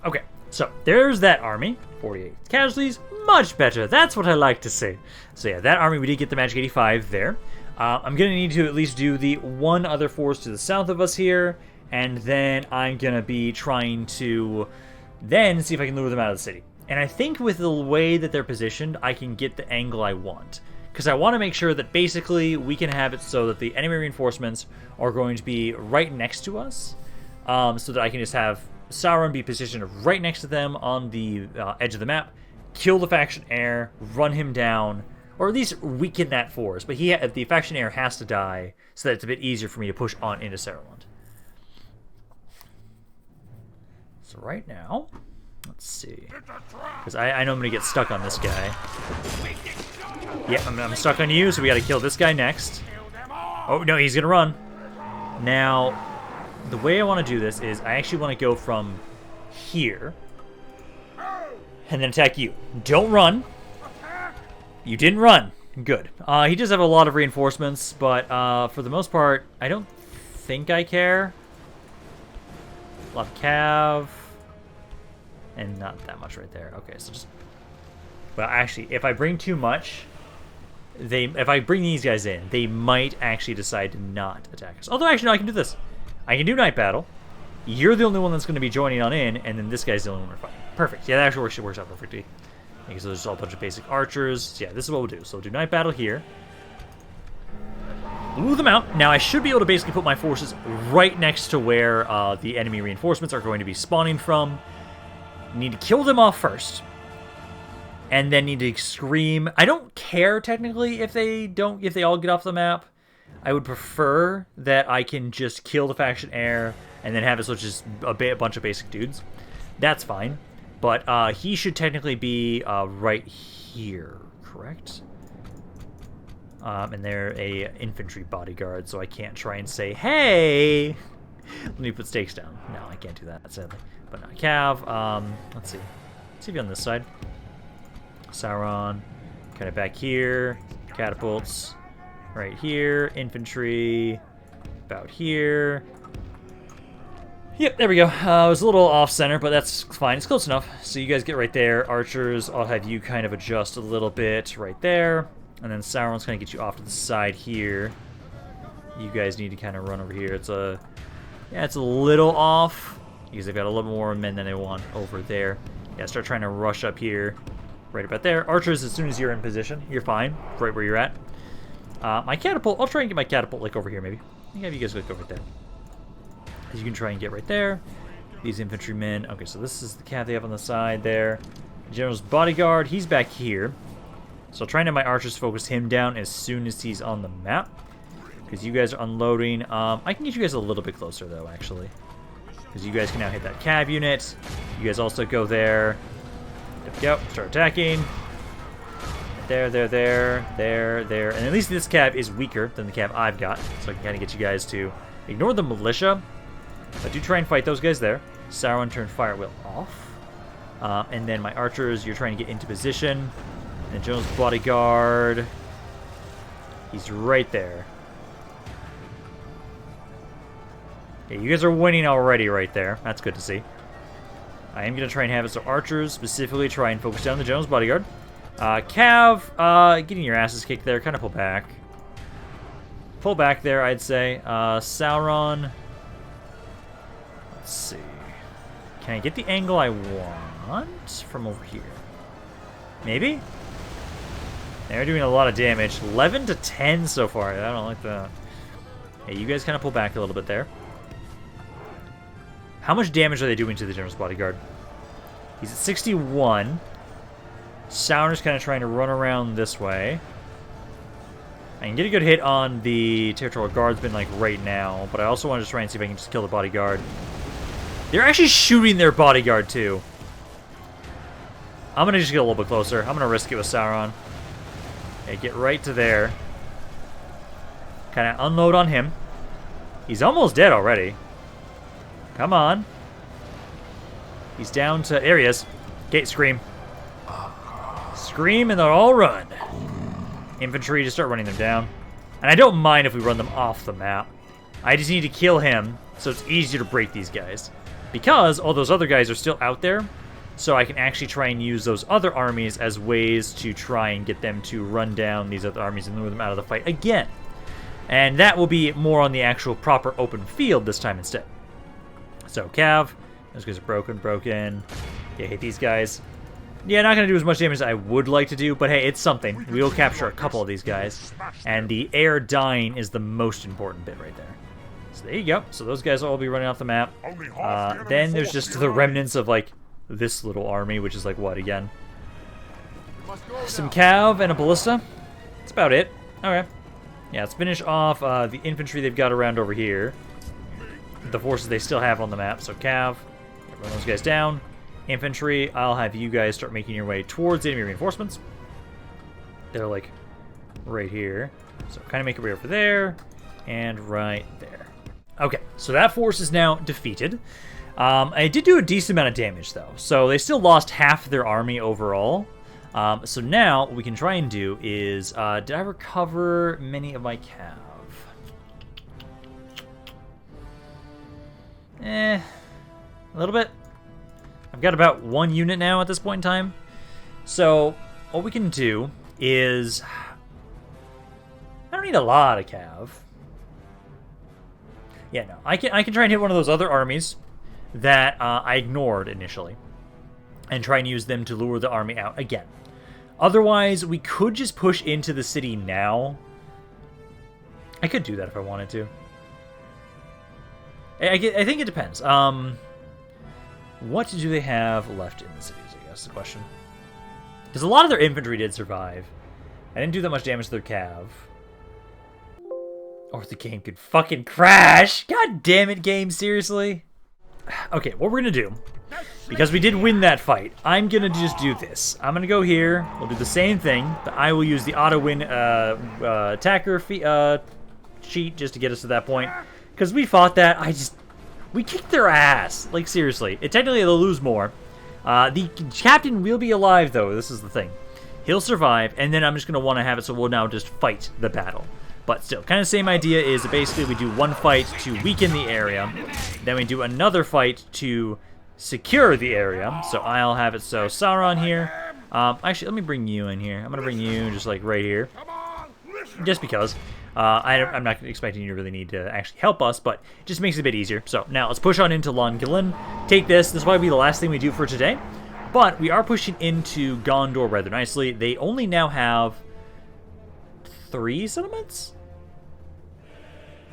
Okay, so there's that army. 48 casualties. Much better. That's what I like to see. So yeah, that army, we did get the Magic 85 there. I'm going to need to at least do the one other force to the south of us here. And then I'm going to be trying to then see if I can lure them out of the city. And I think with the way that they're positioned, I can get the angle I want. Because I want to make sure that basically we can have it so that the enemy reinforcements are going to be right next to us. So that I can just have Sauron be positioned right next to them on the edge of the map. Kill the faction heir, run him down, or at least weaken that force. But the faction heir has to die so that it's a bit easier for me to push on into Sauron. So right now, let's see. Because I know I'm going to get stuck on this guy. Yeah, I'm stuck on you, so we got to kill this guy next. Oh, no, he's going to run. Now, the way I want to do this is I actually want to go from here and then attack you. Don't run. You didn't run. Good. He does have a lot of reinforcements, but for the most part, I don't think I care. A lot of cav. And not that much right there. Okay, so just... Well, actually, if I bring too much, if I bring these guys in, they might actually decide to not attack us. Although, actually, no, I can do this. I can do Night Battle. You're the only one that's going to be joining on in, and then this guy's the only one we're fighting. Perfect. Yeah, that actually works out perfectly. Okay, so there's all a bunch of basic archers. Yeah, this is what we'll do. So we'll do Night Battle here. Lure them out. Now, I should be able to basically put my forces right next to where the enemy reinforcements are going to be spawning from. Need to kill them off first. And then need to scream. I don't care, technically, if they all get off the map. I would prefer that I can just kill the faction heir and then have it so it's just a bunch of basic dudes. That's fine. But he should technically be right here, correct? And they're a infantry bodyguard, so I can't try and say, hey, let me put stakes down. No, I can't do that, sadly. But not Cav. Let's see. Let's see if you're on this side. Sauron. Kind of back here. Catapults. Right here. Infantry. About here. Yep, there we go. It was a little off-center, but that's fine. It's close enough. So you guys get right there. Archers, I'll have you kind of adjust a little bit right there. And then Sauron's going to get you off to the side here. You guys need to kind of run over here. It's a little off because they've got a little more men than they want over there. Yeah, start trying to rush up here. Right about there. Archers, as soon as you're in position, you're fine. Right where you're at. My catapult, I'll try and get my catapult like over here maybe. I think have you guys look over there. You can try and get right there. These infantrymen. Okay, so this is the cav they have on the side there. General's bodyguard, he's back here. So I'll try and have my archers focus him down as soon as he's on the map. Because you guys are unloading. I can get you guys a little bit closer, though, actually. Because you guys can now hit that cav unit. You guys also go there. There we go. Start attacking. There. And at least this cav is weaker than the cav I've got. So I can kind of get you guys to ignore the militia. But do try and fight those guys there. Sauron turned fire wheel off. And then my archers, you're trying to get into position. And Jones' bodyguard, he's right there. Yeah, you guys are winning already right there. That's good to see. I am going to try and have it so archers specifically try and focus down the Jones' bodyguard. Cav, getting your asses kicked there. Kind of pull back. Pull back there, I'd say. Sauron. Let's see. Can I get the angle I want from over here? Maybe? They're doing a lot of damage. 11 to 10 so far. I don't like that. Hey, you guys kind of pull back a little bit there. How much damage are they doing to the General's bodyguard? He's at 61. Sauron's kind of trying to run around this way. I can get a good hit on the territorial guardsman like right now, but I also want to just try and see if I can just kill the bodyguard. They're actually shooting their bodyguard too. I'm going to just get a little bit closer. I'm going to risk it with Sauron. Okay, get right to there. Kind of unload on him. He's almost dead already. Come on. He's down to... There he is. Okay, scream. Scream and they'll all run. Infantry, just start running them down. And I don't mind if we run them off the map. I just need to kill him so it's easier to break these guys. Because all those other guys are still out there, so I can actually try and use those other armies as ways to try and get them to run down these other armies and lure them out of the fight again. And that will be more on the actual proper open field this time instead. So, Cav. Those guys are broken. Yeah, hit these guys. Yeah, not going to do as much damage as I would like to do, but hey, it's something. We will capture a couple of these guys. And the air dying is the most important bit right there. So there you go. So those guys will all be running off the map. Then there's just the remnants of, like, this little army, which is like what again? Some Cav and a ballista. That's about it. Okay. Yeah, let's finish off the infantry they've got around over here. The forces they still have on the map. So Cav, run those guys down. Infantry, I'll have you guys start making your way towards the enemy reinforcements. They're like right here. So kind of make your way over there and right there. Okay, so that force is now defeated. I did do a decent amount of damage, though. So they still lost half their army overall. So now what we can try and do is... did I recover many of my cav? A little bit. I've got about 1 unit now at this point in time. So what we can do is... I don't need a lot of cav. Yeah, no. I can try and hit one of those other armies that I ignored initially and try and use them to lure the army out again. Otherwise, we could just push into the city now. I could do that if I wanted to. I think it depends. What do they have left in the cities, I guess, is the question. Because a lot of their infantry did survive. I didn't do that much damage to their cav. Or the game could fucking crash! God damn it, game, seriously? Okay, what we're gonna do, because we did win that fight, I'm gonna just do this. I'm gonna go here, we'll do the same thing, but I will use the auto-win attacker cheat just to get us to that point. Because we fought that, we kicked their ass. Like, seriously. Technically, they'll lose more. The captain will be alive, though. This is the thing. He'll survive, and then I'm just gonna want to have it so we'll now just fight the battle. But still, kind of same idea is that basically we do one fight to weaken the area, then we do another fight to secure the area. So I'll have it so Sauron here. Actually, let me bring you in here. I'm going to bring you just like right here. Just because. I'm not expecting you to really need to actually help us, but it just makes it a bit easier. So now let's push on into Galen. Take this. This will probably be the last thing we do for today. But we are pushing into Gondor rather nicely. They only now have 3 settlements?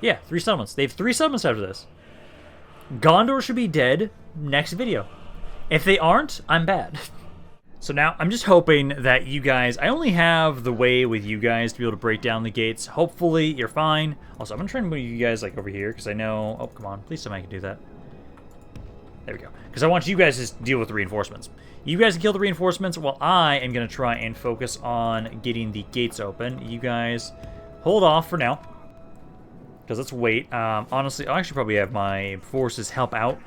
Yeah, 3 settlements. They have 3 settlements after this. Gondor should be dead next video. If they aren't, I'm bad. So now, I'm just hoping that you guys... I only have the way with you guys to be able to break down the gates. Hopefully, you're fine. Also, I'm going to try and move you guys like over here, because I know... Oh, come on. Please tell me I can do that. There we go. Because I want you guys to deal with the reinforcements. You guys can kill the reinforcements while I am going to try and focus on getting the gates open. You guys hold off for now. Because let's wait. Honestly, I'll actually probably have my forces help out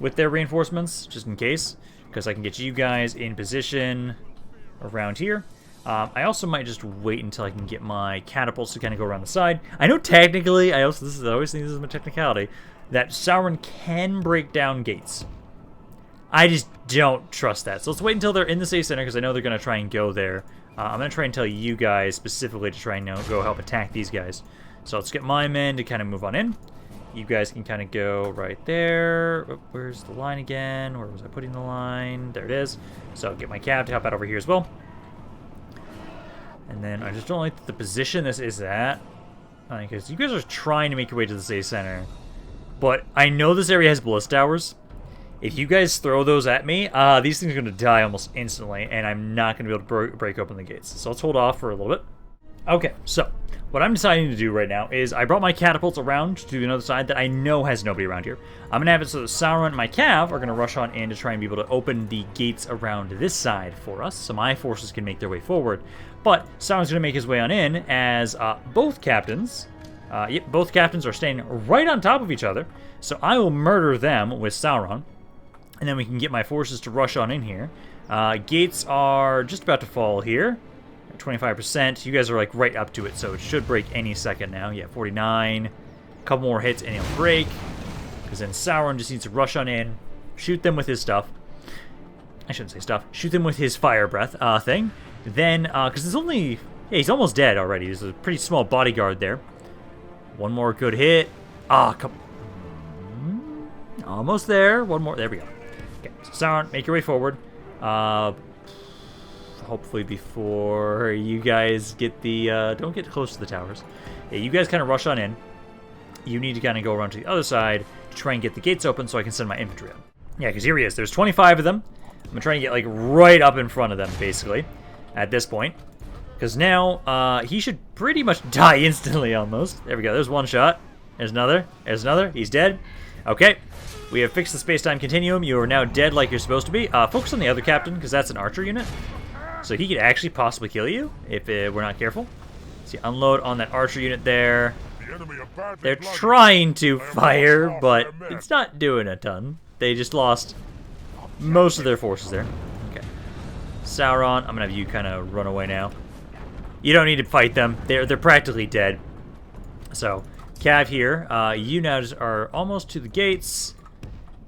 with their reinforcements, just in case. Because I can get you guys in position around here. I also might just wait until I can get my catapults to kind of go around the side. I know technically, I always think this is my technicality, that Sauron can break down gates. I just don't trust that. So let's wait until they're in the city center, because I know they're going to try and go there. I'm going to try and tell you guys specifically to try and go help attack these guys. So let's get my men to kind of move on in. You guys can kind of go right there. Oh, where's the line again? Where was I putting the line? There it is. So get my cab to help out over here as well. And then I just don't like the position this is at. Because you guys are trying to make your way to the city center. But I know this area has ballista towers. If you guys throw those at me, these things are going to die almost instantly. And I'm not going to be able to break open the gates. So let's hold off for a little bit. Okay, so what I'm deciding to do right now is I brought my catapults around to another side that I know has nobody around here. I'm going to have it so that Sauron and my cav are going to rush on in to try and be able to open the gates around this side for us, so my forces can make their way forward. But Sauron's going to make his way on in as both captains are standing right on top of each other, so I will murder them with Sauron, and then we can get my forces to rush on in here. Gates are just about to fall here. 25%. You guys are like right up to it, so it should break any second now. Yeah, 49. A couple more hits and it'll break. Because then Sauron just needs to rush on in, shoot them with his stuff. I shouldn't say stuff. Shoot them with his fire breath thing. Then, because there's only... Yeah, he's almost dead already. There's a pretty small bodyguard there. One more good hit. Almost there. One more. There we go. Okay, so Sauron, make your way forward. Hopefully before you guys get the... don't get close to the towers. Yeah, you guys kind of rush on in. You need to kind of go around to the other side to try and get the gates open so I can send my infantry up. Yeah, because here he is. There's 25 of them. I'm going to try and get like right up in front of them, basically, at this point. Because now, he should pretty much die instantly almost. There we go. There's one shot. There's another. There's another. He's dead. Okay. We have fixed the space-time continuum. You are now dead like you're supposed to be. Focus on the other captain, because that's an archer unit. So he could actually possibly kill you if we're not careful. See, unload on that archer unit there. They're trying to fire, but it's not doing a ton. They just lost most of their forces there. Okay. Sauron, I'm going to have you kind of run away now. You don't need to fight them. They're practically dead. So, Cav here. You now are almost to the gates.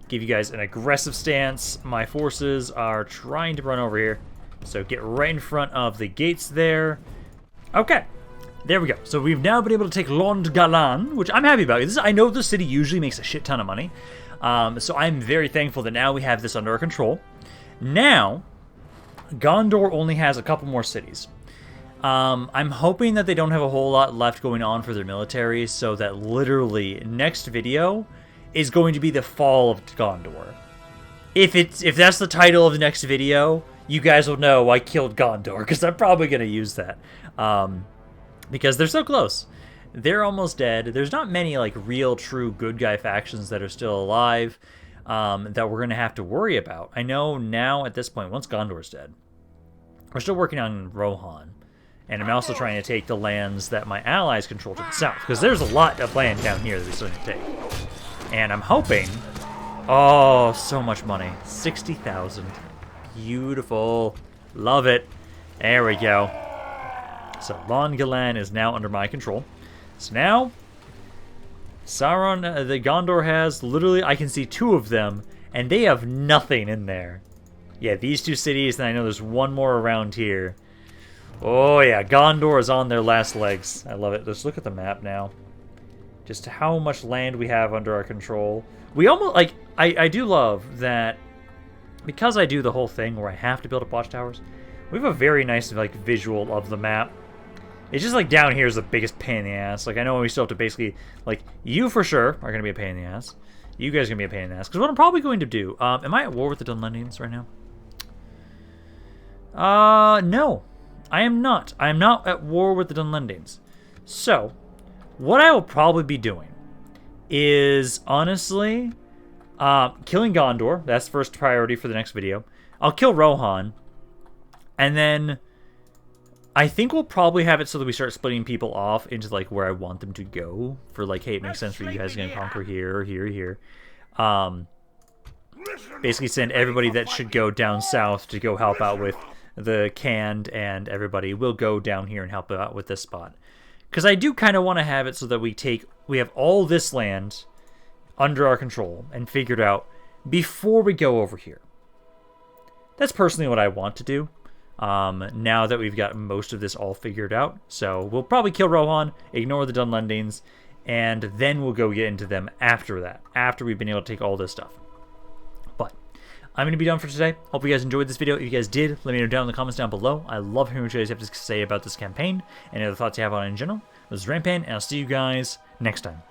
Give you guys an aggressive stance. My forces are trying to run over here. So get right in front of the gates there. Okay, there we go. So we've now been able to take Lond Galan, which I'm happy about. I know the city usually makes a shit ton of money. So I'm very thankful that now we have this under our control. Now, Gondor only has a couple more cities. I'm hoping that they don't have a whole lot left going on for their military, so that literally next video is going to be the fall of Gondor. If that's the title of the next video, you guys will know I killed Gondor, because I'm probably going to use that. Because they're so close. They're almost dead. There's not many like real, true good guy factions that are still alive that we're going to have to worry about. I know now at this point, once Gondor's dead, we're still working on Rohan. And I'm also trying to take the lands that my allies control to the south, because there's a lot of land down here that we still need to take. And I'm hoping... Oh, so much money. 60,000. Beautiful. Love it. There we go. So Lon Galan is now under my control. So now, Sauron, the Gondor has literally, I can see 2 of them, and they have nothing in there. Yeah, these 2 cities, and I know there's one more around here. Oh yeah, Gondor is on their last legs. I love it. Let's look at the map now. Just how much land we have under our control. We almost, like, I do love that, because I do the whole thing where I have to build up watchtowers, we have a very nice, like, visual of the map. It's just, like, down here is the biggest pain in the ass. Like, I know we still have to basically, like, you for sure are going to be a pain in the ass. You guys are going to be a pain in the ass. Because what I'm probably going to do, am I at war with the Dunlendings right now? No. I am not. I am not at war with the Dunlendings. So, what I will probably be doing is, honestly, killing Gondor. That's first priority for the next video. I'll kill Rohan. And then I think we'll probably have it so that we start splitting people off into, like, where I want them to go. For, like, hey, it makes sense for you guys to conquer here, here, here. Basically send everybody that should go down south to go help out with the canned, and everybody will go down here and help out with this spot. Because I do kind of want to have it so that we have all this land under our control and figured out before we go over here. That's personally what I want to do. Now that we've got most of this all figured out. So we'll probably kill Rohan, ignore the Dunlendings, and then we'll go get into them after that, after we've been able to take all this stuff. But I'm going to be done for today. Hope you guys enjoyed this video. If you guys did, let me know down in the comments down below. I love hearing what you guys have to say about this campaign and other thoughts you have on it in general. This is Rampaned, and I'll see you guys next time.